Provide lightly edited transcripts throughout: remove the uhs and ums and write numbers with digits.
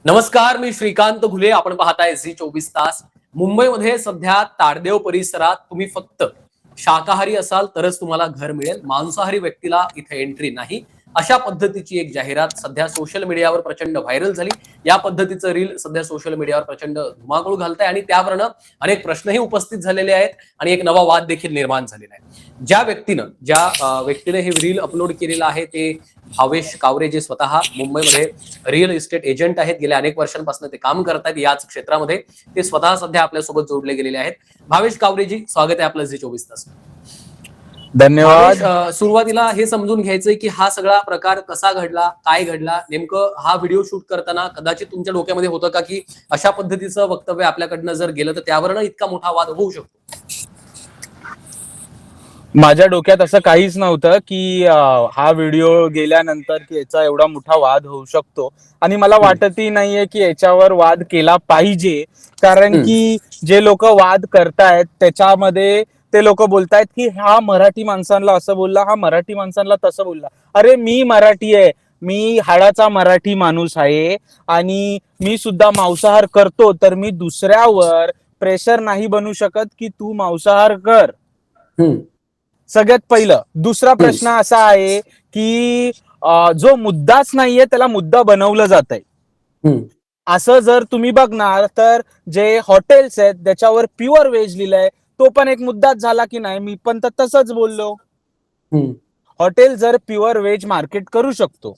नमस्कार, मी श्रीकांत घुले. आपण पाहताय झी 24 तास. मुंबईमध्ये सध्या ताडदेव परिसरात तुम्ही फक्त शाकाहारी असाल तरच तुम्हाला घर मिळेल, मांसाहारी व्यक्तीला इथे एंट्री नाही, अशा पद्धतीची एक जाहिरात सध्या सोशल मीडियावर प्रचंड व्हायरल झाली. या पद्धतीचं रील सध्या सोशल मीडियावर प्रचंड धुमाकूळ घालतंय आणि त्यावरनं अनेक प्रश्नही उपस्थित झालेले आहेत आणि एक नवा वाद देखील निर्माण झालेला आहे. ज्या व्यक्तीने हे रील अपलोड केलेलं आहे ते भावेश कावरे, जे स्वतः मुंबईमध्ये रिअल इस्टेट एजंट आहेत. गेल्या अनेक वर्षांपासून ते काम करतात याच क्षेत्रामध्ये. ते स्वतः सध्या आपल्यासोबत जोडले गेलेले आहेत. भावेश कावरेजी, स्वागत आहे आपलं झी 24 तास. धन्यवाद. सुरुवातीला हे समजून घ्यायचंय की हा सगळा प्रकार कसा घडला, काय घडला, नेमकं हा व्हिडिओ शूट करताना कदाचित तुमच्या डोक्यामध्ये होतं का की अशा पद्धतीचं वक्तव्य आपल्याकडनं जर गेलं तर त्यावरनं इतका मोठा वाद होऊ शकतो? माझ्या डोक्यात असं काहीच नव्हतं की हा व्हिडिओ गेल्यानंतर की याचा एवढा मोठा वाद होऊ शकतो, आणि मला वाटतही नाहीये की याच्यावर वाद केला पाहिजे. कारण की जे लोक वाद करतायत त्याच्यामध्ये ते लोक बोलतायत की हा मराठी माणसांना असं बोलला, हा मराठी माणसांना तसं बोलला. अरे मी मराठी आहे, मी हाडाचा मराठी माणूस आहे, आणि मी सुद्धा मांसाहार करतो, तर मी दुसऱ्यावर प्रेशर नाही बनू शकत की तू मांसाहार कर. सगळ्यात पहिलं. दुसरा प्रश्न असा आहे की जो मुद्दाच नाहीये त्याला मुद्दा बनवलं जात आहे. असं जर तुम्ही बघणार तर जे हॉटेल्स आहेत त्याच्यावर प्युअर व्हेज लिहिलंय, तो पण एक मुद्दाच झाला की नाही. मी पण तर तसंच बोललो. हॉटेल जर प्युअर व्हेज मार्केट करू शकतो,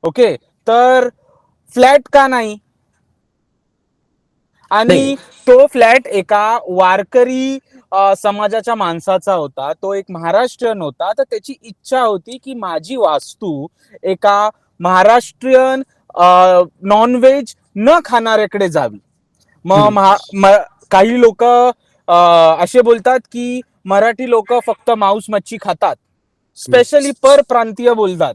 ओके, तर फ्लॅट का नाही? आणि तो फ्लॅट एका वारकरी समाजाच्या माणसाचा होता, तो एक महाराष्ट्रीयन होता. तर त्याची इच्छा होती की माझी वास्तू एका महाराष्ट्रीयन नॉनव्हेज न खाणाऱ्याकडे जावी. मग काही लोक असे बोलतात की मराठी लोक फक्त मांस मच्छी खातात, स्पेशली परप्रांतीय बोलतात.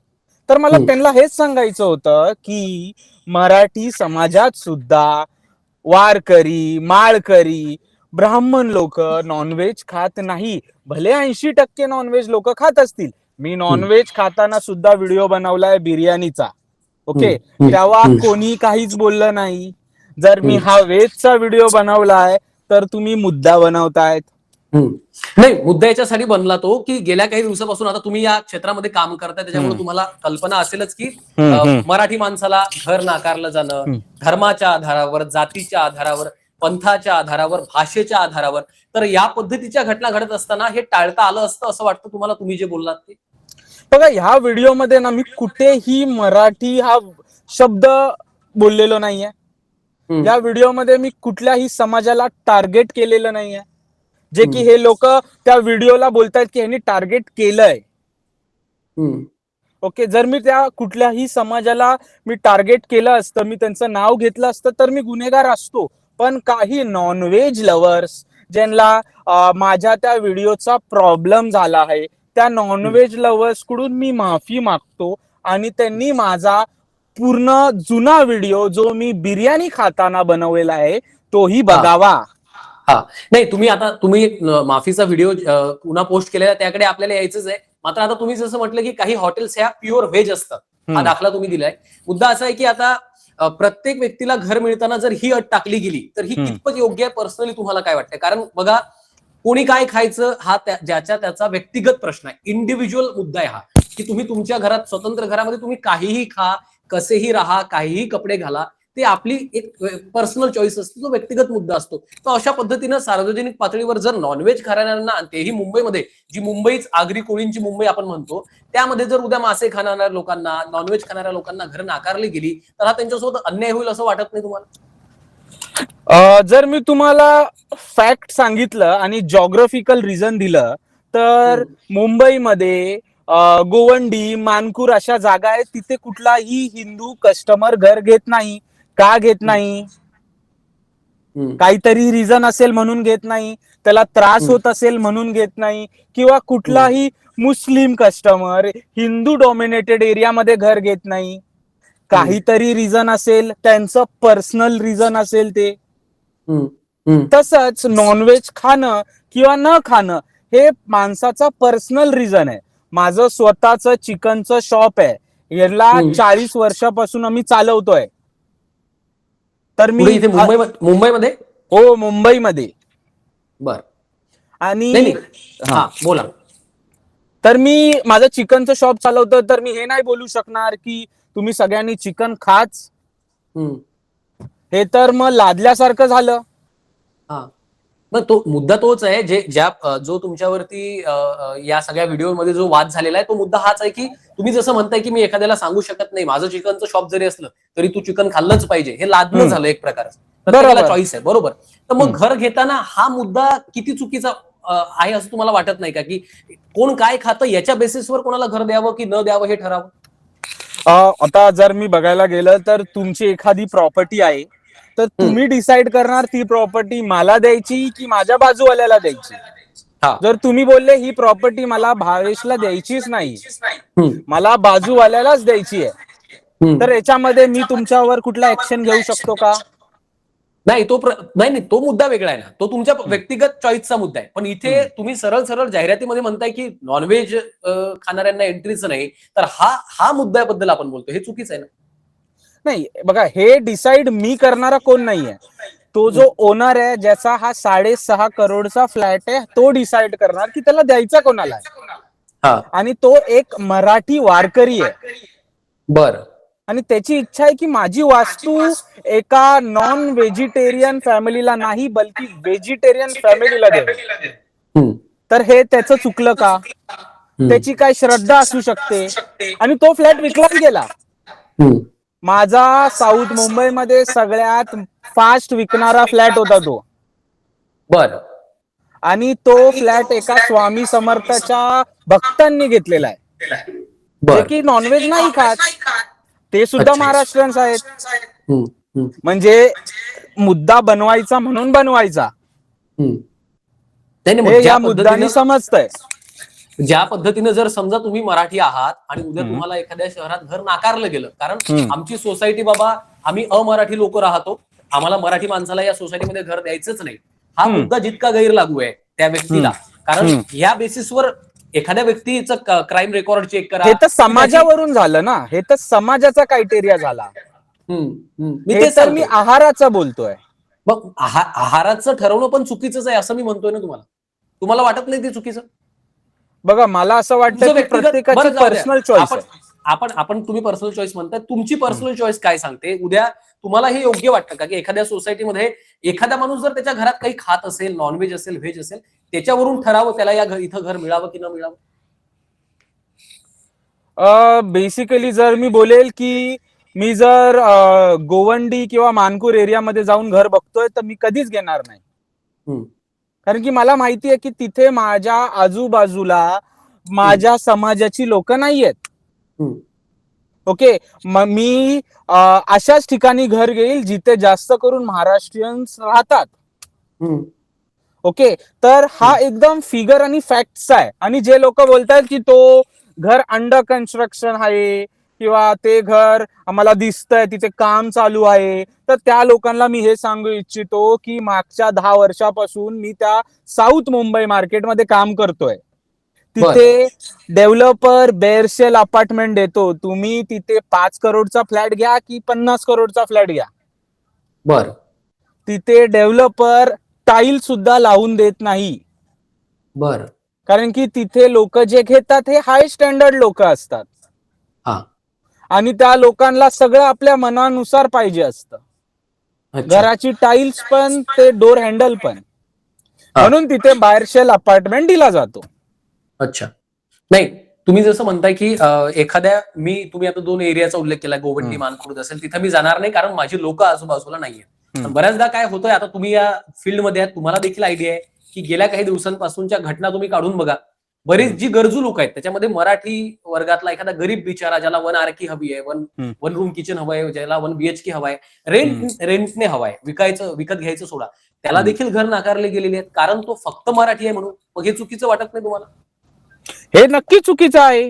तर मला त्यांना हेच सांगायचं होतं की मराठी समाजात सुद्धा वारकरी, माळकरी, ब्राह्मण लोक नॉनव्हेज खात नाही. भले 80% नॉनव्हेज लोक खात असतील. मी नॉनव्हेज खाताना सुद्धा व्हिडिओ बनवलाय बिर्याणीचा, ओके, तेव्हा कोणी काहीच बोललं नाही. जर मी हा व्हेजचा व्हिडिओ बनवलाय तर तुम्ही मुद्दा बनवतायत. नाही, मुद्दा याच्यासाठी बनला तो की गेल्या काही दिवसापासून आता तुम्ही या क्षेत्रामध्ये काम करताय, त्याच्यामुळे तुम्हाला कल्पना असेलच की मराठी माणसाला घर नाकारलं जाणं, धर्माच्या आधारावर, जातीच्या आधारावर, पंथाच्या आधारावर, भाषेच्या आधारावर. तर या पद्धतीच्या घटना घडत असताना हे टाळता आलं असतं असं वाटतं तुम्हाला, तुम्ही जे बोललात ते? बघा, ह्या व्हिडिओमध्ये ना मी कुठेही मराठी हा शब्द बोललेलो नाहीये. या व्हिडिओमध्ये मी कुठल्याही समाजाला टार्गेट केलेलं नाहीये, जे की हे लोक त्या व्हिडिओला बोलतायत की ह्यांनी टार्गेट केलंय. ओके, जर मी त्या कुठल्याही समाजाला मी टार्गेट केलं असतं, मी त्यांचं नाव घेतलं असतं, तर मी गुन्हेगार असतो. पण काही नॉनव्हेज लवर्स ज्यांना माझ्या त्या व्हिडिओचा प्रॉब्लेम झाला आहे, त्या नॉनव्हेज लवर्स कडून मी माफी मागतो, आणि त्यांनी माझा पूर्ण जुना व्हिडिओ जो मी बिर्याणी खाताना बनवलेला आहे तोही बघावा. नाही, तुम्ही माफीचा व्हिडिओ पुन्हा पोस्ट केलेला, त्याकडे आपल्याला यायचंच आहे. मात्र आता तुम्ही जसं म्हटलं की काही हॉटेल्स ह्या प्युअर व्हेज असतात, हा दाखला तुम्ही दिलाय. मुद्दा असा आहे की आता प्रत्येक व्यक्तीला घर मिळताना जर ही अट टाकली गेली तर ही कितपत योग्य आहे? पर्सनली तुम्हाला काय वाटतं? कारण बघा, कोणी काय खायचं हा ज्याच्या त्याचा व्यक्तिगत प्रश्न आहे, इंडिव्हिज्युअल मुद्दा आहे हा, की तुम्ही तुमच्या घरात, स्वतंत्र घरामध्ये तुम्ही काहीही खा, कसेही राहा, काहीही कपडे घाला, ते आपली एक पर्सनल चॉईस असते, तो व्यक्तिगत मुद्दा असतो. तर अशा पद्धतीनं सार्वजनिक पातळीवर जर नॉनव्हेज खाणाऱ्यांना, तेही मुंबईमध्ये, जी मुंबईच आगरी कोळींची मुंबई आपण म्हणतो, त्यामध्ये जर उद्या मासे खाणाऱ्या लोकांना, नॉनव्हेज खाणाऱ्या लोकांना घर नाकारली गेली तर हा त्यांच्यासोबत अन्याय होईल असं वाटत नाही तुम्हाला? जर मी तुम्हाला फॅक्ट सांगितलं आणि जॉग्राफिकल रिझन दिलं तर मुंबईमध्ये गोवंडी, मानकूर अशा जागा आहेत, तिथे कुठलाही हिंदू कस्टमर घर घेत नाही. का घेत नाही? काहीतरी रिझन असेल म्हणून घेत नाही, त्याला त्रास होत असेल म्हणून घेत नाही, किंवा कुठलाही मुस्लिम कस्टमर हिंदू डॉमिनेटेड एरियामध्ये घर घेत नाही. काहीतरी रिझन असेल, त्यांचं पर्सनल रिझन असेल ते. तसंच नॉनव्हेज खाणं किंवा न खाणं हे माणसाचा पर्सनल रिझन आहे. माझं स्वतःचं चिकनचं शॉप आहे, याला 40 वर्षापासून आम्ही चालवतोय. तर पुढे इथे मुंबईमध्ये. हो, मुंबईमध्ये. बर. आणि नाही नाही, हा बोला. तर मी माझं चिकनचं शॉप चालवतो, तर मी हे नाही बोलू शकणार की तुम्ही सगळ्यांनी चिकन खाच. हम्म. हे तर मग लादल्यासारखं झालं. हा, मग तो मुद्दा तोच आहे, जो तुमच्यावरती या सगळ्या व्हिडिओमध्ये जो वाद झालेला आहे, तो मुद्दा हाच आहे की तुम्ही जसं म्हणताय की मी एखाद्याला सांगू शकत नाही, माझं चिकनचं शॉप जरी असलं तरी तू चिकन खाल्लंच पाहिजे, हे लादणं झालं एक प्रकारचं. प्रत्येकाला बरोबर. चॉईस आहे, बरोबर. तर मग घर घेताना हा मुद्दा किती चुकीचा आहे असं तुम्हाला वाटत नाही का, की कोण काय खातं याच्या बेसिसवर कोणाला घर द्यावं की न द्यावं हे ठरावं? आता जर मी बघायला गेलं तर तुमची एखादी प्रॉपर्टी आहे, तर तुम्ही डिसाइड करणार ती प्रॉपर्टी मला द्यायची की माझ्या बाजूवाल्याला द्यायची. हा. जर तुम्ही बोलले ही प्रॉपर्टी मला भावेशला द्यायचीच नाही, हम्म. मला बाजूवाल्यालाच द्यायची आहे, हम्म. तर याच्यामध्ये मी तुमच्यावर कुठला ऍक्शन घेऊ शकतो का? नाही नाही तो मुद्दा वेगळा आहे ना, तो तुमच्या व्यक्तिगत चॉईसचा मुद्दा आहे. पण इथे तुम्ही सरळ सरळ जाहिरातीमध्ये म्हणताय की नॉनव्हेज खाणाऱ्यांना एंट्रीच नाही, तर हा मुद्द्याबद्दल आपण बोलतो, हे चुकीचं आहे ना. नाही बघा, हे डिसाइड मी करणारा कोण नाहीये. तो जो ओनर आहे, ज्याचा हा 6.5 करोडचा फ्लॅट आहे, तो डिसाइड करणार की त्याला द्यायचा कोणाला आहे. हा. आणि तो एक मराठी वारकरी आहे. बर. आणि त्याची इच्छा आहे की माझी वास्तू एका नॉन व्हेजिटेरियन फॅमिलीला नाही, बल्कि व्हेजिटेरियन फॅमिलीला द्यावी. तर हे त्याचं चुकलं का? त्याची काय श्रद्धा असू शकते. आणि तो फ्लॅट विकला गेला. माझा साऊथ मुंबईमध्ये सगळ्यात फास्ट विकणारा फ्लॅट होता तो. बर. आणि तो फ्लॅट एका स्वामी समर्थाच्या भक्तांनी घेतलेला आहे, जे की नॉनव्हेज नाही खात. ते सुद्धा महाराष्ट्रीयन्स आहेत. म्हणजे मुद्दा बनवायचा म्हणून बनवायचा, हे या मुद्द्याने समजतंय. ज्या पद्धतीने जर समजा तुम्ही मराठी आहात आणि उद्या तुम्हाला एखाद्या शहरात घर नाकारलं गेलं, कारण आमची सोसायटी बाबा आम्ही अमराठी लोक राहतो, आम्हाला मराठी माणसाला या सोसायटीमध्ये घर द्यायचंच नाही, हा मुद्दा जितका गैर लागू आहे त्या व्यक्तीला, कारण या बेसिसवर एखाद्या व्यक्तीचं क्राईम रेकॉर्ड चेक करा. हे तर समाजावरून झालं ना, हे तर समाजाचा क्रायटेरिया झाला. हे तर मी आहाराचं बोलतोय. मग आहाराचं ठरवणं पण चुकीचंच आहे असं मी म्हणतोय ना तुम्हाला. तुम्हाला वाटत नाही ते चुकीचं? बघा, मला असं वाटतं की प्रत्येकाची पर्सनल चॉईस आहे. आपण तुम्ही पर्सनल चॉईस म्हणताय, तुमची पर्सनल चॉईस काय सांगते? उद्या तुम्हाला हे योग्य वाटतं का की एखाद्या सोसायटीमध्ये एखादा माणूस जर त्याच्या घरात काही खात असेल, नॉनव्हेज असेल, व्हेज असेल, त्याच्यावरून ठरावं त्याला इथं घर मिळावं की न मिळावं? बेसिकली जर मी बोलेल की मी जर गोवंडी किंवा मानपूर एरियामध्ये जाऊन घर बघतोय, तर मी कधीच घेणार नाही. कारण की मला माहिती आहे की तिथे माझ्या आजूबाजूला माझ्या समाजाची लोक नाहीयेत. ओके, मग मी अशाच ठिकाणी घर घेईल जिथे जास्त करून महाराष्ट्रीयन्स राहतात. ओके, तर हा एकदम फिगर आणि फॅक्ट्स आहे. आणि जे लोक बोलतात की तो घर अंडर कन्स्ट्रक्शन आहे किंवा ते घर आम्हाला दिसतंय तिथे काम चालू आहे, तर त्या लोकांना मी हे सांगू इच्छितो की मागच्या 10 वर्षापासून मी त्या साऊथ मुंबई मार्केटमध्ये काम करतोय. तिथे डेव्हलपर बेअरशेल अपार्टमेंट देतो. तुम्ही तिथे 5 करोडचा फ्लॅट घ्या की 50 करोडचा फ्लॅट घ्या, बर, तिथे डेव्हलपर टाईल सुद्धा लावून देत नाही. बर. कारण की तिथे लोक जे घेतात हे हाय स्टँडर्ड लोक असतात. आणि त्या लोकांना सगळं आपल्या मनानुसार पाहिजे असतं. घराची टाईल्स पण, ते डोर हँडल पण. म्हणून तिथे बाहेरशेल अपार्टमेंट दिला जातो. अच्छा, नाही तुम्ही जसं म्हणताय की तुम्ही आता 2 एरियाचा उल्लेख केला, गोवंडी मानखुर्द असेल, तिथे मी जाणार नाही कारण माझी लोक आजूबाजूला नाहीये. बऱ्याचदा काय होतंय, आता तुम्ही या फील्डमध्ये आहात, तुम्हाला देखील आयडिया आहे की गेल्या काही दिवसांपासूनच्या घटना तुम्ही काढून बघा. बरीच जी गरजू लोक आहेत त्याच्यामध्ये मराठी वर्गातला एखादा गरीब बिचारा, ज्याला 1 RK हवी आहे, वन रूम किचन हवंय, ज्याला 1 BHK हवाय, रेंटने हवाय, विकत घ्यायचं सोडा, त्याला देखील घर नाकारले गेलेले आहेत कारण तो फक्त मराठी आहे म्हणून. मग हे चुकीचं वाटत नाही तुम्हाला? हे नक्की चुकीचं आहे.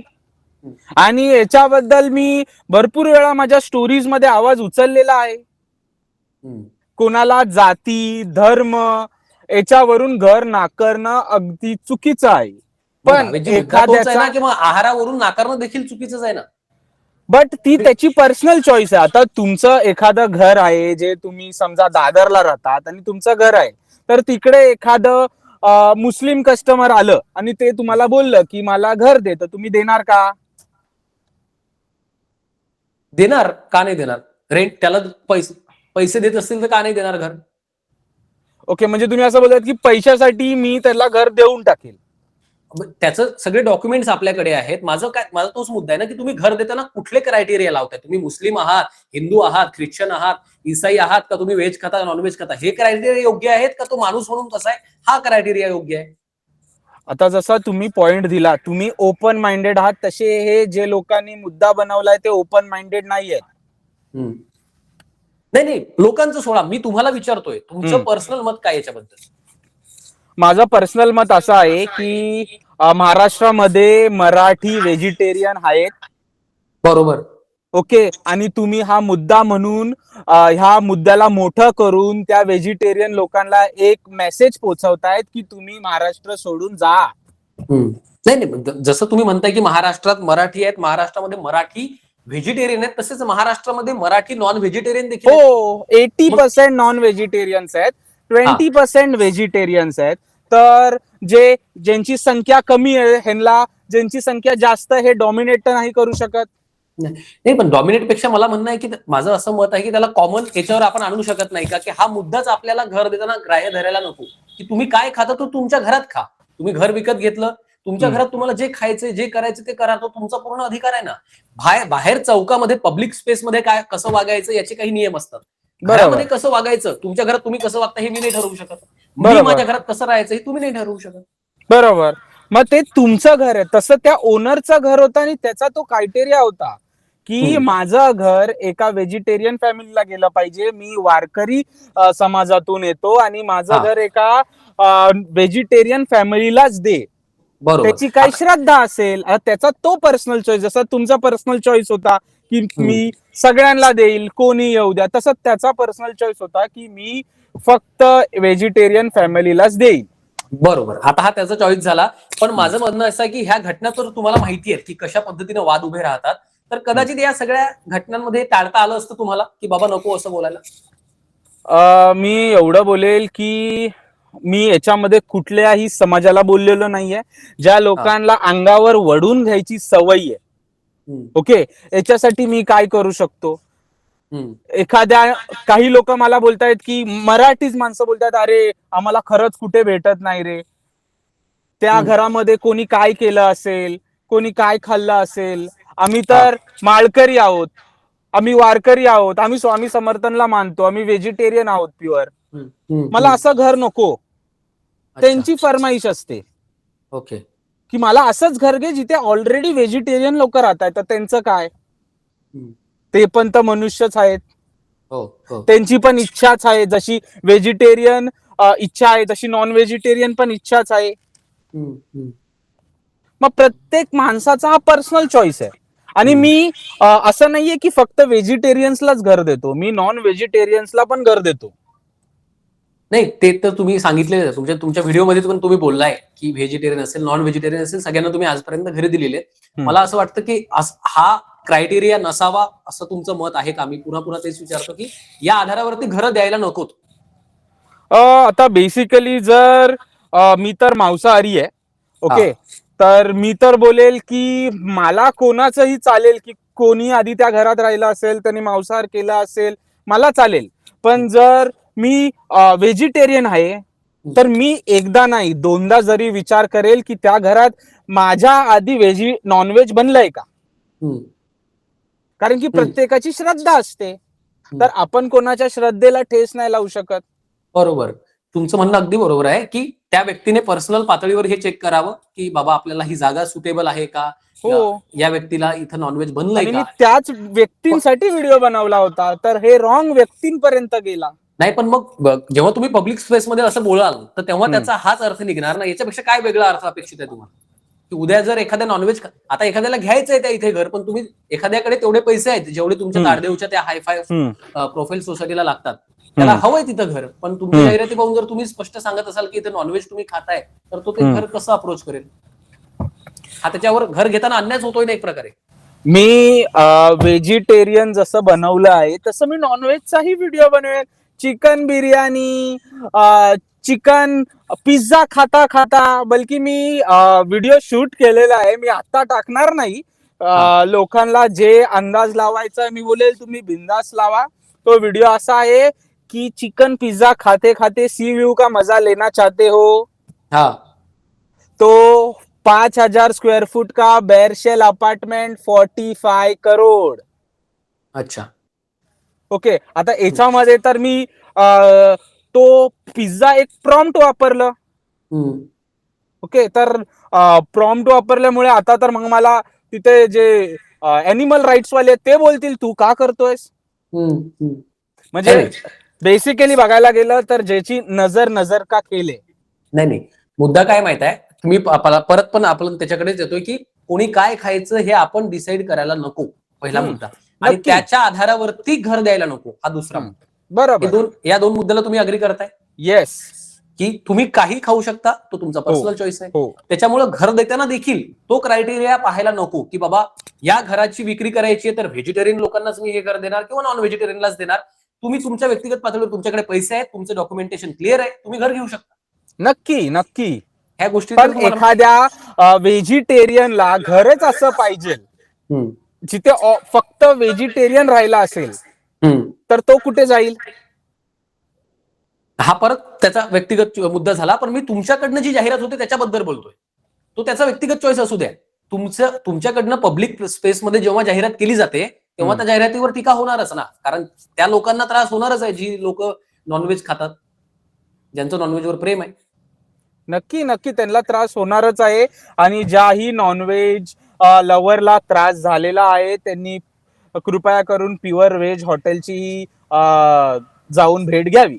आणि याच्याबद्दल मी भरपूर वेळा माझ्या स्टोरीज मध्ये आवाज उचललेला आहे. कोणाला जाती धर्म याच्यावरून घर नाकारणं अगदी चुकीचं आहे. पण एखाद्याचा किंवा आहारावरून नाकारणं देखील चुकीचंच आहे ना. बट ती त्याची पर्सनल चॉईस आहे. आता तुमचं एखादं घर आहे जे तुम्ही समजा दादरला राहतात आणि तुमचं घर आहे, तर तिकडे एखादं मुस्लिम कस्टमर आलं आणि ते तुम्हाला बोललं की मला घर दे, तर तुम्ही देणार का? देणार, का नाही देणार? रेंट त्याला पैसे पैसे देत असतील तर का नाही देणार घर? ओके, म्हणजे तुम्ही असं बोलतात की पैशासाठी मी त्याला घर देऊन टाकेल. त्याचं सगळे डॉक्युमेंट्स आपल्याकडे आहेत. माझा तोच मुद्दा आहे ना, की तुम्ही घर देताना कुठले क्रायटेरिया लावताय? तुम्ही मुस्लिम आहात, हिंदू आहात, ख्रिश्चन आहात, ईसाई आहात, का तुम्ही व्हेज खाता, नॉनव्हेज खाता, हे क्रायटेरिया योग्य आहेत का तो माणूस म्हणून कसा आहे हा क्रायटेरिया योग्य आहे? आता जसा तुम्ही पॉइंट दिला, तुम्ही ओपन माइंडेड आहात, तसे हे जे लोकांनी मुद्दा बनवलाय ते ओपन माइंडेड नाही आहेत. नाही नाही, लोकांचं सोडा, मी तुम्हाला विचारतोय तुमचं पर्सनल मत काय याच्याबद्दल? माझं पर्सनल मत असं आहे की महाराष्ट्रामध्ये मराठी व्हेजिटेरियन आहेत. बरोबर. ओके, आणि तुम्ही हा मुद्दा म्हणून ह्या मुद्द्याला मोठं करून त्या व्हेजिटेरियन लोकांना एक मेसेज पोहोचवतायत की तुम्ही महाराष्ट्र सोडून जा. नाही नाही, जसं तुम्ही म्हणताय की महाराष्ट्रात मराठी आहेत, महाराष्ट्रामध्ये मराठी व्हेजिटेरियन आहेत, तसेच महाराष्ट्रामध्ये मराठी नॉन व्हेजिटेरियन देखील आहेत. हो, 80% नॉन व्हेजिटेरियन्स आहेत, 20% व्हेजिटेरियन्स आहेत. तर ज्यांची संख्या कमी आहे ह्यांना ज्यांची संख्या जास्त हे डॉमिनेट तर नाही करू शकत. नाही, पण डॉमिनेट पेक्षा मला म्हणणं आहे की माझं असं मत आहे की त्याला कॉमन याच्यावर आपण आणू शकत नाही का, की हा मुद्दाच आपल्याला घर देताना ग्राह्य धरायला नको, की तुम्ही काय खाता तो तुमच्या घरात खा. तुम्ही घर विकत घेतलं, तुमच्या घरात तुम्हाला जे खायचं जे करायचं ते करा, तो तुमचा पूर्ण अधिकार आहे ना. बाहेर चौकामध्ये पब्लिक स्पेसमध्ये काय कसं वागायचं याचे काही नियम असतात. घरामध्ये कसं वागायचं, तुमच्या घरात तुम्ही कसं वागता हे मी नाही ठरवू शकत. मी माझ्या घरात कसं राहायचं हे तुम्ही नाही ठरवू शकत. बरोबर. मग ते तुमचं घर आहे, तसं त्या ओनरचं घर होतं आणि त्याचा तो क्रायटेरिया होता की माझं घर एका व्हेजिटेरियन फॅमिलीला गेलं पाहिजे. मी वारकरी समाजातून येतो आणि माझं घर एका व्हेजिटेरियन फॅमिलीलाच दे. त्याची काही श्रद्धा असेल त्याचा तो पर्सनल चॉईस, जसा तुमचा पर्सनल चॉईस होता की मी सगळ्यांना देईल, कोणी येऊ द्या, तसं त्याचा पर्सनल चॉईस होता की मी फक्त व्हेजिटेरियन फॅमिलीलाच देईल. बरोबर. आता हा त्याचा चॉईस झाला. पण माझं म्हणणं असं आहे की ह्या घटना तर तुम्हाला माहिती आहेत की कशा पद्धतीने वाद उभे राहतात, तर कदाचित या सगळ्या घटनांमध्ये टाळता आलं असतं तुम्हाला की बाबा नको असं बोलायला. मी एवढं बोलेल की मी याच्यामध्ये कुठल्याही समाजाला बोललेलो नाहीये. ज्या लोकांना अंगावर वडून घ्यायची सवय आहे, ओके, याच्यासाठी मी काय करू शकतो? काही लोक मला बोलतायत की मराठीच माणसं बोलतात, अरे आम्हाला खरंच कुठे भेटत नाही रे. त्या घरामध्ये कोणी काय केलं असेल, कोणी काय खाल्लं असेल, आम्ही तर माळकरी आहोत, आम्ही वारकरी आहोत, आम्ही स्वामी समर्थनला मानतो, आम्ही व्हेजिटेरियन आहोत प्युअर, मला असं घर नको. त्यांची फरमाईश असते ओके की मला असंच घर घे जिथे ऑलरेडी व्हेजिटेरियन लोक राहतात. तर त्यांचं काय, ते पण तर मनुष्यच आहेत, त्यांची पण इच्छाच आहे. जशी व्हेजिटेरियन इच्छा आहे तशी नॉन व्हेजिटेरियन पण इच्छाच आहे. मग प्रत्येक माणसाचा हा पर्सनल चॉईस आहे. आणि मी असं नाहीये की फक्त व्हेजिटेरियन्सलाच घर देतो, मी नॉन व्हेजिटेरियन्सला पण घर देतो. नाही, ते तर तुम्ही सांगितले, तुमच्या व्हिडिओमध्ये पण तुम्ही बोललाय की व्हेजिटेरियन असेल नॉन व्हेजिटेरियन असेल सगळ्यांना तुम्ही आजपर्यंत घरी दिलेले. मला असं वाटतं की हा क्रायटेरिया नसावा असं तुमचं मत आहे का? मी पुन्हा पुन्हा तेच विचारतो की या आधारावरती घरं द्यायला नकोत. आता बेसिकली जर मी तर मांसाहारी आहे, ओके, तर मी तर बोलेल की मला कोणाचंही चालेल की कोणी आधी त्या घरात राहिला असेल त्यांनी मांसाहार केला असेल, मला चालेल. पण जर मी व्हेजिटेरियन आहे तर मी एकदा नाही दोनदा जरी विचार करेल की त्या घरात माझ्या आधी नॉनव्हेज बनलंय का. कारण की प्रत्येकाची श्रद्धा असते, तर आपण कोणाच्या श्रद्धेला ठेस नाही लावू शकत. बरोबर. तुमचं म्हणणं अगदी बरोबर आहे की त्या व्यक्तीने पर्सनल पातळीवर हे चेक करावं की बाबा आपल्याला ही जागा सुटेबल आहे का, या व्यक्तीला इथं नॉनव्हेज बनलंय का. मी त्याच व्यक्तींसाठी व्हिडिओ बनवला होता, तर हे रॉंग व्यक्तींपर्यंत गेला. नाही, पण मग जेव्हा तुम्ही पब्लिक स्पेस मध्ये असं बोलाल तर तेव्हा त्याचा हाच अर्थ निघणार ना. याच्यापेक्षा काय वेगळा अर्थ अपेक्षित आहे तुम्हाला? की उद्या जर एखाद्या नॉनव्हेज, आता एखाद्याला घ्यायचंय त्या इथे घर, पण तुम्ही एखाद्याकडे तेवढे पैसे आहेत जेवढे तुमच्या ताडदेवच्या त्या हायफाय प्रोफाईल सोसायटीला लागतात, त्याला हवंय तिथं घर, पण तुमच्या जाहिराती पाहून जर तुम्ही स्पष्ट सांगत असाल की इथे नॉनव्हेज तुम्ही खाताय, तर तो ते घर कसं अप्रोच करेल? हा त्याच्यावर घर घेताना अन्यायच होतोय ना एक प्रकारे. मी व्हेजिटेरियन जसं बनवलं आहे तसं मी नॉनव्हेजचाही व्हिडिओ बनवेल. चिकन बिर्याणी, चिकन पिझ्झा खाता खाता, बल्कि मी व्हिडिओ शूट केलेला आहे. मी आता टाकणार नाही. लोकांना जे अंदाज लावायचा मी बोलेल तुम्ही बिंदास लावा. तो व्हिडिओ असा आहे की चिकन पिझ्झा खाते खाते सी व्यू का मजा लेना चाहते हो हा तो 5,000 स्क्वेअर फुट का बेरशेल अपार्टमेंट 45 करोड. अच्छा. ओके, आता याच्यामध्ये तर मी तो पिझ्झा एक प्रॉम्प्ट वापरलं. ओके, तर प्रॉम्प्ट वापरल्यामुळे आता तर मग मला तिथे जे अॅनिमल राईट्स वाले ते बोलतील तू का करतोयस. म्हणजे बेसिकली बघायला गेलं तर ज्याची नजर नजर का केले. नाही नाही, मुद्दा काय माहित आहे, तुम्ही परत पण आपण त्याच्याकडेच येतोय की कोणी काय खायचं हे आपण डिसाईड करायला नको, पहिला मुद्दा. आणि त्याच्या आधारावरती घर द्यायला नको, हा दुसरा मुद्दा. बरोबर. या दोन मुद्द्याला तुम्ही अग्री करताय? येस. की तुम्ही काही खाऊ शकता, तो तुमचा पर्सनल चॉईस आहे. त्याच्यामुळे घर देताना देखील तो क्रायटेरिया पाहायला नको की बाबा या घराची विक्री करायची आहे तर व्हेजिटेरियन लोकांनाच मी हे घर देणार किंवा नॉन व्हेजिटेरियनलाच देणार. तुम्ही तुमच्या व्यक्तिगत पातळीवर तुमच्याकडे पैसे आहेत, तुमचं डॉक्युमेंटेशन क्लिअर आहे, तुम्ही घर घेऊ शकता. नक्की नक्की. ह्या गोष्टी पण एखाद्या व्हेजिटेरियनला घरच असं पाहिजे जिथे फक्त व्हेजिटेरियन राहिला असेल तर तो कुठे जाईल. हा परत त्याचा व्यक्तिगत मुद्दा झाला. पण मी तुमच्याकडनं जी जाहिरात होते त्याच्याबद्दल बोलतोय. तो त्याचा व्यक्तिगत चॉईस असू द्या. तुमच्याकडनं पब्लिक स्पेसमध्ये जेव्हा जाहिरात केली जाते तेव्हा त्या जाहिरातीवर टीका होणारच ना, कारण त्या लोकांना त्रास होणारच आहे जी लोक नॉनव्हेज खातात, ज्यांचं नॉनव्हेजवर प्रेम आहे. नक्की नक्की त्यांना त्रास होणारच आहे. आणि ज्याही नॉनव्हेज लव्हरला त्रास झालेला आहे त्यांनी कृपया करून प्युअर व्हेज हॉटेलची जाऊन भेट घ्यावी.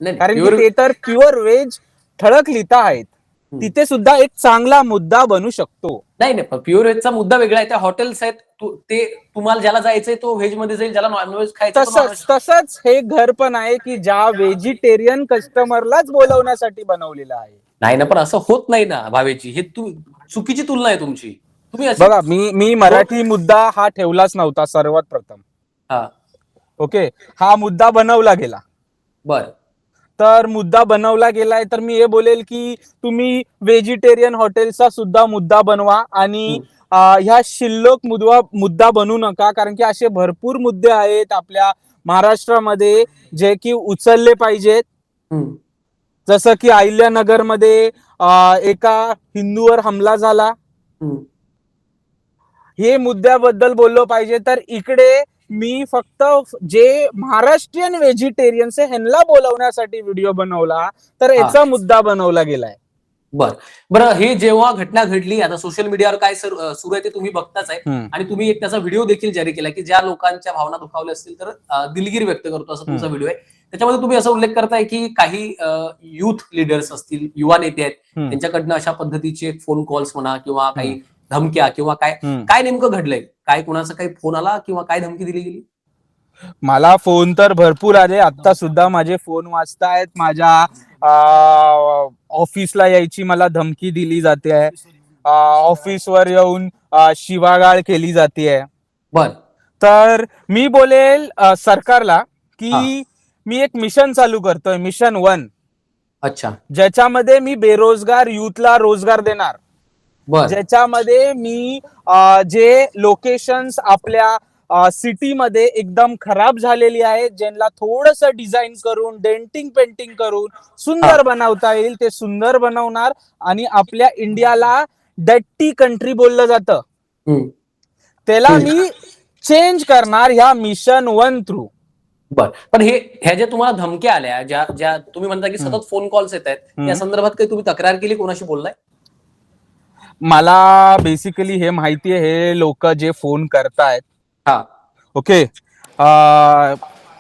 कारण की ते तर प्युअर व्हेज ठळक लिहिता आहेत. तिथे सुद्धा एक चांगला मुद्दा बनू शकतो. नाही नाही, प्युअर व्हेजचा मुद्दा वेगळा आहे. त्या हॉटेल्स आहेत, ते तुम्हाला ज्याला जायचंय तो व्हेज मध्ये जाईल, ज्याला नॉनव्हेज खायचं तसंच हे घर पण आहे की ज्या व्हेजिटेरियन कस्टमरलाच बोलवण्यासाठी बनवलेलं आहे. नाही ना, पण असं होत नाही ना भावेची. हे चुकीची तुलना आहे तुमची. तुम्ही बघा, मी मराठी मुद्दा हा ठेवलाच नव्हता सर्वात प्रथम. ओके, हा मुद्दा बनवला गेला. बर, तर मुद्दा बनवला गेलाय तर मी हे बोलेल की तुम्ही व्हेजिटेरियन हॉटेलचा सुद्धा मुद्दा बनवा. आणि ह्या शिल्लक मुद्दा बनवू नका, कारण की असे भरपूर मुद्दे आहेत आपल्या महाराष्ट्रामध्ये जे की उचलले पाहिजेत. जसं की अहिल्यानगर मध्ये एका हिंदूवर हमला झाला, हे मुद्द्याबद्दल बोललो पाहिजे. तर इकडे मी फक्त जे महाराष्ट्रीयन व्हेजिटेरियन्स आहे ह्यांना बोलवण्यासाठी व्हिडिओ बनवला, तर याचा मुद्दा बनवला गेलाय. बरं, हे जेव्हा घटना घडली, आता सोशल मीडियावर काय सुरू आहे ते तुम्ही बघताच आहे. आणि तुम्ही एक त्याचा व्हिडिओ देखील जारी केला की ज्या लोकांच्या भावना दुखावल्या असतील तर दिलगिरी व्यक्त करतो, असं तुमचा व्हिडिओ आहे. त्याच्यामध्ये तुम्ही असा उल्लेख करताय की काही युथ लिडर्स असतील, युवा नेते आहेत, त्यांच्याकडनं अशा पद्धतीचे फोन कॉल्स म्हणा किंवा काही धमक्या किंवा काय नेमकं घडलंय, काय कुणाचा काही फोन आला किंवा काय धमकी दिली गेली? मला फोन तर भरपूर आले. आता सुद्धा माझे फोन वाजतायत. माझ्या ऑफिसला यायची मला धमकी दिली जाते आहे. ऑफिसवर येऊन शिवागाळ केली जाते. बर, तर मी बोलेल सरकारला की मी एक मिशन चालू करतोय, मिशन 1. अच्छा. ज्याच्यामध्ये मी बेरोजगार युथला रोजगार देणार. ज्याच्यामध्ये मी जे लोकेशन्स आपल्या सिटीमध्ये एकदम खराब झालेली आहेत, ज्यांना थोडस डिझाईन करून डेंटिंग पेंटिंग करून सुंदर बनवता येईल ते सुंदर बनवणार. आणि आपल्या इंडियाला डर्टी कंट्री बोललं जातं, त्याला मी चेंज करणार ह्या मिशन 1 थ्रू. बर, पण ह्या ज्या तुम्हाला धमक्या आल्या, ज्या तुम्ही म्हणता की सतत फोन कॉल्स येत आहेत, या संदर्भात काही तुम्ही तक्रार केली, कोणाशी बोललाय? मला बेसिकली हे माहितीये, हे लोक जे फोन करतायत, ओके,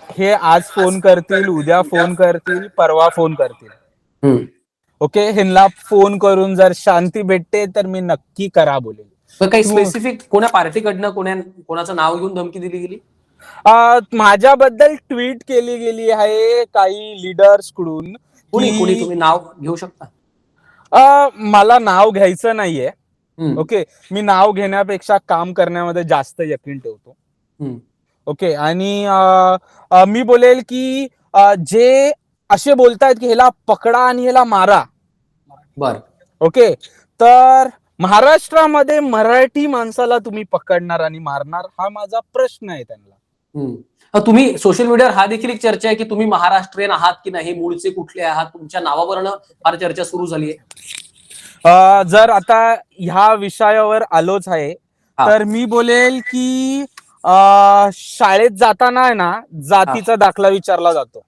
हे आज फोन करतील, उद्या फोन करतील, परवा फोन करतील. ओके, ह्यांना फोन करून जर शांती भेटते तर मी नक्की करा बोलेल. काही स्पेसिफिक कोणा पार्टीकडनं कोणाचं नाव घेऊन धमकी दिली गेली? माझ्याबद्दल ट्विट केली गेली आहे काही लीडर्स कडून. कोणी तुम्ही नाव घेऊ शकता? मला नाव घ्यायचं नाहीये. हम्म, ओके, मी नाव घेण्यापेक्षा काम करण्यामध्ये जास्त यकीन ठेवतो. हम्म, ओके, आणि मी बोलेल की जे असे बोलतायत की ह्याला पकडा आणि ह्याला मारा. बर. ओके, तर महाराष्ट्रामध्ये मराठी माणसाला तुम्ही पकडणार आणि मारणार, हा माझा प्रश्न आहे त्यांना. हम्म. तुम्ही सोशल मीडियावर हा देखील एक चर्चा आहे की तुम्ही महाराष्ट्रीयन आहात की नाही, मूळचे कुठले आहात, तुमच्या नावावरनं फार चर्चा सुरू झाली आहे. जर आता ह्या विषयावर आलोच आहे, हा, तर मी बोलेल की शाळेत जाताना आहे ना, हा, जातीचा दाखला विचारला जातो.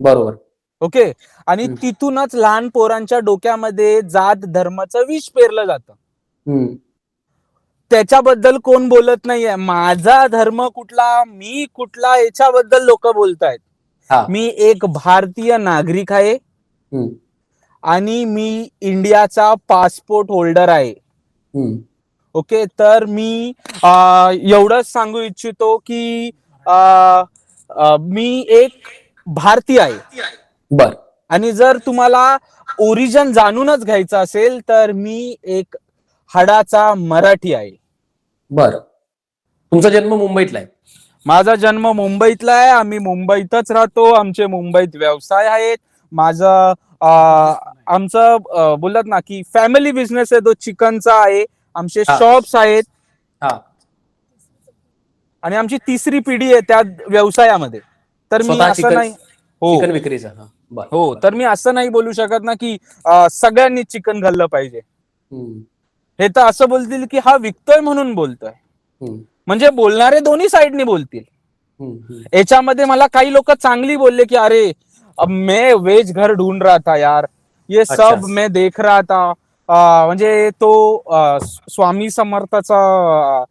बरोबर. ओके, आणि हम्म, तिथूनच लहान पोरांच्या डोक्यामध्ये जात धर्माचं विष पेरलं जातं. हम्म, त्याच्याबद्दल कोण बोलत नाहीये. माझा धर्म कुठला, मी कुठला, याच्याबद्दल लोक बोलतायत. हा, मी एक भारतीय नागरिक आहे हम्म, आणि मी इंडियाचा पासपोर्ट होल्डर आहे. हम्म, ओके, तर मी एवढंच सांगू इच्छितो की मी एक भारतीय आहे. बर, आणि जर तुम्हाला ओरिजिन जाणूनच घ्यायचं असेल, तर मी एक हाडाचा मराठी आहे. बर. तुमचा जन्म मुंबईतला आहे. माझा जन्म मुंबईतला आहे. आम्ही मुंबईतच राहतो. आमचे मुंबईत व्यवसाय आहेत. माझं आमचं बोलत ना की फॅमिली बिझनेस आहे, तो चिकनचा आहे. आमचे हा, शॉप्स आहेत हा. आणि आमची तिसरी पिढी आहे त्या व्यवसायामध्ये. तर मी स्वतः असं चिकन, नाही, हो चिकन विक्रीचा. हा, बर, हो, बर. तर मी असं नाही बोलू शकत ना की सगळ्यांनी चिकन खाल्लं पाहिजे. हम्म, हे तर असं बोलतील की हा विकतोय म्हणून बोलतोय. हम्म, म्हणजे बोलणारे दोन्ही साईडनी बोलतील. हम्म, हम्म. याच्यामध्ये मला काही लोक चांगली बोलले की अरे, अब मैं वेज घर ढूंढ रहा था यार, ये अच्छा. सब मैं देख रहा था. म्हणजे तो स्वामी समर्थाचा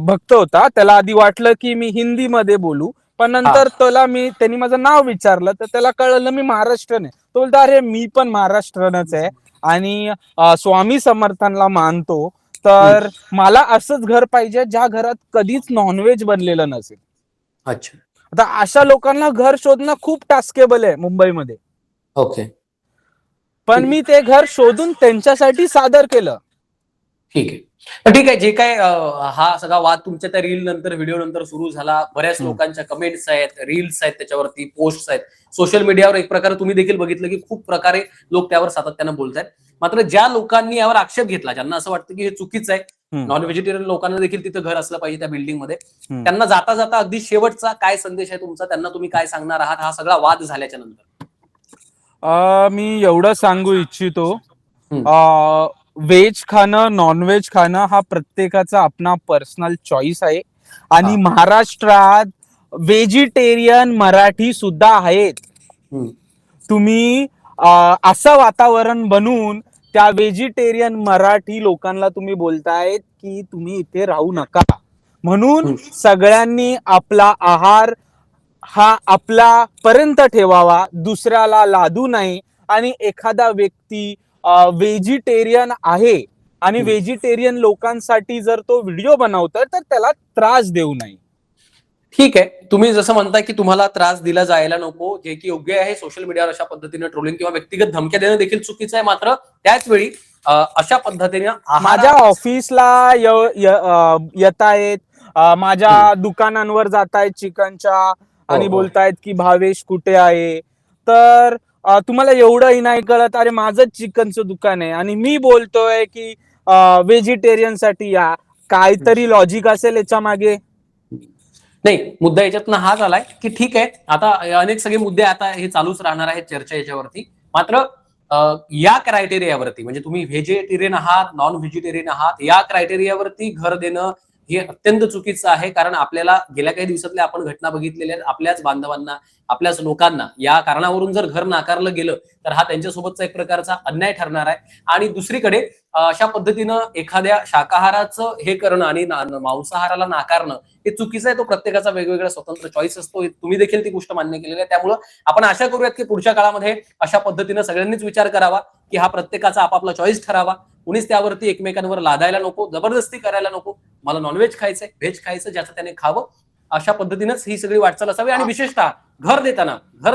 भक्त होता. त्याला आधी वाटलं की मी हिंदीमध्ये बोलू, पण हा, नंतर त्यांनी माझं नाव विचारलं तर त्याला कळलं मी महाराष्ट्रन आहे. तो बोलतो अरे मी पण महाराष्ट्रनच आहे आणि स्वामी समर्थांना मानतो. हम्म, तर मला असंच घर पाहिजे ज्या घरात कधीच नॉनव्हेज बनलेलं नसेल. अच्छा. आता अशा लोकांना घर शोधणं खूप टास्केबल आहे मुंबईमध्ये. ओके, पण ठीक आहे. मी ते घर शोधून त्यांच्यासाठी सादर केलं. ठीक आहे. तर ठीक आहे, जे काय हा सगळा वाद तुमच्या त्या रील नंतर, व्हिडिओ नंतर सुरू झाला, बऱ्याच लोकांच्या कमेंट्स आहेत, रील्स आहेत, त्याच्यावरती पोस्ट आहेत, सोशल मीडियावर एक प्रकारे तुम्ही देखील बघितलं की खूप प्रकारे लोक त्यावर सातत्यानं बोलतायत. मात्र ज्या लोकांनी यावर आक्षेप घेतला, ज्यांना असं वाटतं की हे चुकीचं आहे, नॉन व्हेजिटेरियन लोकांना देखील तिथं घर असलं पाहिजे त्या बिल्डिंगमध्ये, त्यांना जाता जाता अगदी शेवटचा काय संदेश आहे तुमचा, त्यांना तुम्ही काय सांगणार आहात हा सगळा वाद झाल्याच्या नंतर? मी एवढं सांगू इच्छितो, हम्म, व्हेज खाणं नॉनव्हेज खाणं हा प्रत्येकाचा आपला पर्सनल चॉईस आहे. आणि हा, महाराष्ट्रात व्हेजिटेरियन मराठी सुद्धा आहेत. हम्म, तुम्ही असं वातावरण बनवून त्या व्हेजिटेरियन मराठी लोकांना तुम्ही बोलतायत की तुम्ही इथे राहू नका. म्हणून हम्म, सगळ्यांनी आपला आहार हा आपला पर्यंत ठेवावा, दुसऱ्याला लादू नये. आणि एखादा व्यक्ती व्हेजिटेरियन आहे आणि हम्म. व्हेजिटेरियन लोकांसाठी जर तो व्हिडिओ बनवतोय तर त्याला त्रास देऊ नये. ठीक आहे, तुम्ही जसं म्हणताय की तुम्हाला त्रास दिला जायला नको, जे की योग्य आहे. सोशल मीडियावर अशा पद्धतीने ट्रोलिंग किंवा व्यक्तिगत धमक्या देणं देखील चुकीचं आहे. मात्र त्याच वेळी अशा पद्धतीने माझ्या ऑफिसला येत आहेत, माझ्या दुकानांवर जात आहेत चिकनच्या आणि हो, बोलतायत की भावेश कुठे आहे. तर तुम्हाला एवढंही नाही कळत, अरे माझं चिकनचं दुकान आहे आणि मी बोलतोय की व्हेजिटेरियन साठी या. काहीतरी लॉजिक असेल याच्या मागे. नाही, मुद्दा याच्यातनं हा झालाय की ठीक आहे, आता अनेक सगळे मुद्दे आता हे चालूच राहणार आहेत चर्चा याच्यावरती. मात्र या क्रायटेरियावरती, म्हणजे तुम्ही व्हेजिटेरियन आहात, नॉन व्हेजिटेरियन आहात, या क्रायटेरियावरती घर देणं हे अत्यंत चुकीचं आहे. कारण आपल्याला गेल्या काही दिवसातल्या आपण घटना बघितलेल्या आहेत. आपल्याच बांधवांना, आपल्याच लोकांना या कारणावरून जर घर नाकारलं गेलं तर हा त्यांच्यासोबतचा एक प्रकारचा अन्याय ठरणार आहे. आणि दुसरीकडे अशा पद्धतीनं एखाद्या शाकाहाराचं हे करणं आणि मांसाहाराला नाकारणं हे चुकीचं आहे. तो प्रत्येकाचा वेगवेगळा स्वतंत्र चॉईस असतो. तुम्ही देखील ती गोष्ट मान्य केलेली आहे. त्यामुळं आपण आशा करूयात की पुढच्या काळामध्ये अशा पद्धतीनं सगळ्यांनीच विचार करावा की हा प्रत्येकाचा आपापला चॉईस ठरावा. कुणीच त्यावरती एकमेकांवर लादायला नको, जबरदस्ती करायला नको. मला नॉनव्हेज खायचंय, व्हेज खायचं, ज्याचं त्याने खावं. अशा पद्धतीनंच ही सगळी वाटचाल असावी. आणि विशेषतः घर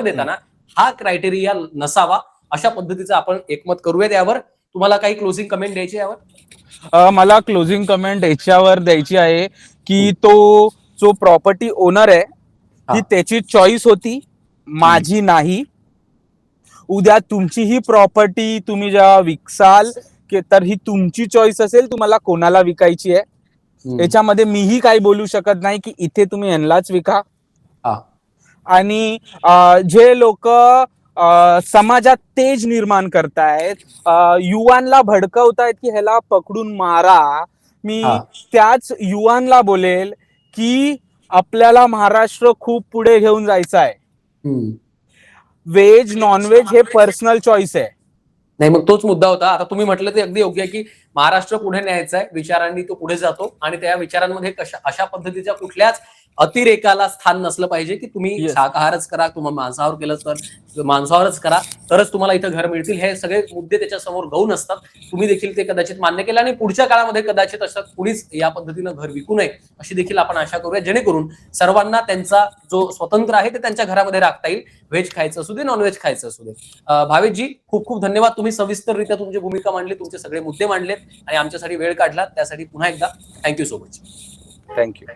देताना हा क्रायटेरिया नसावा. अशा पद्धतीचं आपण एकमत करूयात यावर. तुम्हाला काही क्लोजिंग कमेंट द्यायची यावर? मला क्लोजिंग कमेंट याच्यावर द्यायची आहे की तो जो प्रॉपर्टी ओनर आहे ही हा. त्याची चॉईस होती, माझी नाही. उद्या तुमची ही प्रॉपर्टी तुम्ही जेव्हा विकसाल तर ही तुमची चॉईस असेल, तुम्हाला कोणाला विकायची आहे. याच्यामध्ये मीही काही बोलू शकत नाही की इथे तुम्ही यांनाच विका. हा. आणि जे लोक समाजात तेज निर्माण करतायत, युवांना भडकवतायत की ह्याला पकडून मारा, मी हा. त्याच युवांना बोलेल की आपल्याला महाराष्ट्र खूप पुढे घेऊन जायचं आहे. व्हेज नॉनव्हेज हे पर्सनल चॉईस आहे. नाही, मग तोच मुद्दा होता. आता तुम्ही म्हटलं ते अगदी योग्य आहे की महाराष्ट्र पुढे न्यायचा आहे, विचारांनी तो पुढे जातो आणि त्या विचारांमध्ये अशा पद्धतीच्या कुठल्याच अतिरेकाला स्थान नसलं पाहिजे की तुम्ही Yes. शाकाहारच करा, तुम्हाला मांसाहार केलं तर मांसाहारच करा, तरच तुम्हाला इथं घर मिळतील. हे सगळे मुद्दे त्याच्या समोर गौण असतात. तुम्ही देखील ते कदाचित मान्य केलं आणि पुढच्या काळामध्ये कदाचित असं कुणीच या पद्धतीनं घर विकू नये अशी देखील आपण आशा करूया, जेणेकरून सर्वांना त्यांचा जो स्वतंत्र आहे ते त्यांच्या घरामध्ये राखता येईल. व्हेज खायचं असू दे, नॉनव्हेज खायचं असू दे. भावेशजी, खूप खूप धन्यवाद. तुम्ही सविस्तररित्या तुमची भूमिका मांडली, तुमचे सगळे मुद्दे मांडलेत आणि आमच्यासाठी वेळ काढला, त्यासाठी पुन्हा एकदा थँक्यू सो मच. थँक्यू.